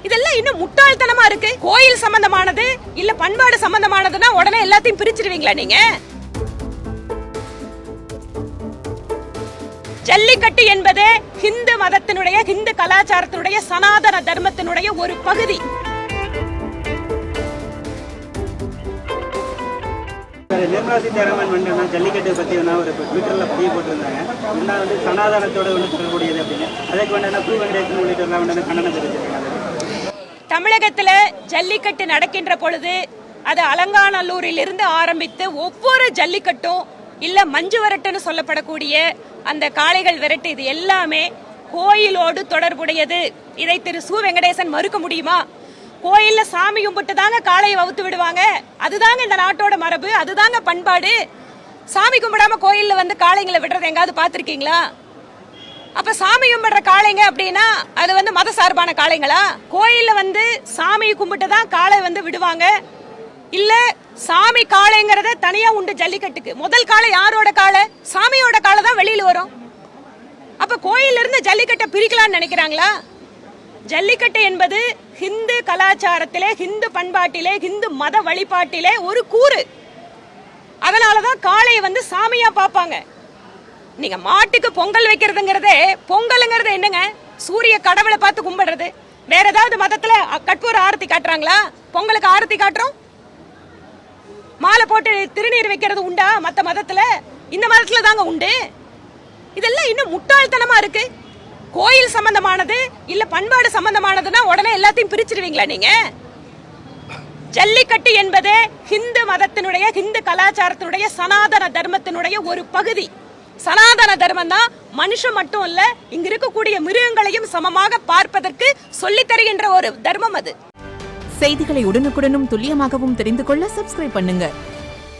இதெல்லாம் இன்னும் முட்டாள்தனமா இருக்கு. கோயில் சம்பந்தமானது இல்ல பண்பாடு சம்பந்தமானதுன்னா உடனே எல்லாத்தையும் பிரிச்சிருவீங்களா நீங்க? ஜல்லிக்கட்டு என்பது ஹிந்து மதத்தினுடைய, ஹிந்து கலாச்சாரத்தினுடைய, சனாதன தர்மத்தினுடைய ஒரு பகுதி. நிர்மலா சீதாராமன் வந்து ஜல்லிக்கட்டு பத்தி ஒரு ட்விட்டர்ல பதிவு போட்டிருந்தாங்க. முன்னா வந்து சனாதனத்தோட தொடர்புடையது அப்படின்னு. அதுக்கு வந்து பூ வெங்கடேசன் உள்ளிட்டவர்கள் வந்து கண்டனம் தெரிவிச்சிருக்காங்க. தமிழகத்துல ஜல்லிக்கட்டு நடக்கின்ற பொழுது அது அலங்காநல்லூரில் இருந்து ஆரம்பித்து ஒவ்வொரு ஜல்லிக்கட்டும் இல்ல மஞ்சு விரட்டுன்னு சொல்லப்படக்கூடிய அந்த காளைகள் விரட்டு, இது எல்லாமே கோயிலோடு தொடர்புடையது. இதை திரு சு வெங்கடேசன் மறுக்க முடியுமா? கோயில்ல சாமி கும்பிட்டு தாங்க காளையை வவுத்து விடுவாங்க. அதுதாங்க இந்த நாட்டோட மரபு, அதுதாங்க பண்பாடு. சாமி கும்பிடாம கோயில்ல வந்து காளைங்களை விடுறது எங்காவது பாத்திருக்கீங்களா? அப்ப சாமி கும்பிடுற காளைங்க அப்படின்னா அது வந்து மத சார்பான காளைங்களா? கோயில்ல வந்து சாமி கும்பிட்டு தான் காளை வந்து விடுவாங்க. இல்ல சாமி காளைங்கிறத தனியா உண்டு ஜல்லிக்கட்டுக்கு. முதல் காளை யாரோட காளை? சாமியோட காளை தான் வெளியில வரும். அப்ப கோயில்ல இருந்து ஜல்லிக்கட்டை பிரிக்கலாம்னு நினைக்கிறாங்களா? ஜல்லிக்கட்டு என்பது ஹிந்து கலாச்சாரத்திலே, ஹிந்து பண்பாட்டிலே, ஹிந்து மத வழிபாட்டிலே ஒரு கூறு. அதனாலதான் காளையை வந்து சாமியா பாப்பாங்க. நீங்க மாட்டுக்கு பொங்கல் வைக்கிறதுங்கிறதே, பொங்கலுங்கிறது என்னங்க? சூரிய கடவுளை பார்த்து கும்பிடுறது. வேற ஏதாவது மதத்துல கற்பூர ஆரத்தி காட்டுறாங்களா? பொங்கலுக்கு ஆரத்தி காட்டுறோம். மாலை போட்டு திருநீர் வைக்கிறது உண்டா மத்த மதத்துல? இந்த மதத்துல தாங்க உண்டு. இதெல்லாம் இன்னும் முட்டாள்தனமா இருக்கு. கோயில் சம்பந்தமானது இல்ல பண்பாடு சம்பந்தமானதுன்னா உடனே எல்லாத்தையும் பிரிச்சிருவீங்களா நீங்க? ஜல்லிக்கட்டு என்பது ஹிந்து மதத்தினுடைய, ஹிந்து கலாச்சாரத்தினுடைய, சனாதன தர்மத்தினுடைய ஒரு பகுதி. சனாதன தர்மம் தான் மனுஷன் மட்டும் இல்ல, இங்க இருக்கக்கூடிய மிருகங்களையும் சமமாக பார்ப்பதற்கு சொல்லித் தருகின்ற ஒரு தர்மம் அது. செய்திகளை உடனுக்குடனும் துல்லியமாகவும் தெரிந்து கொள்ள சப்ஸ்கிரைப் பண்ணுங்க.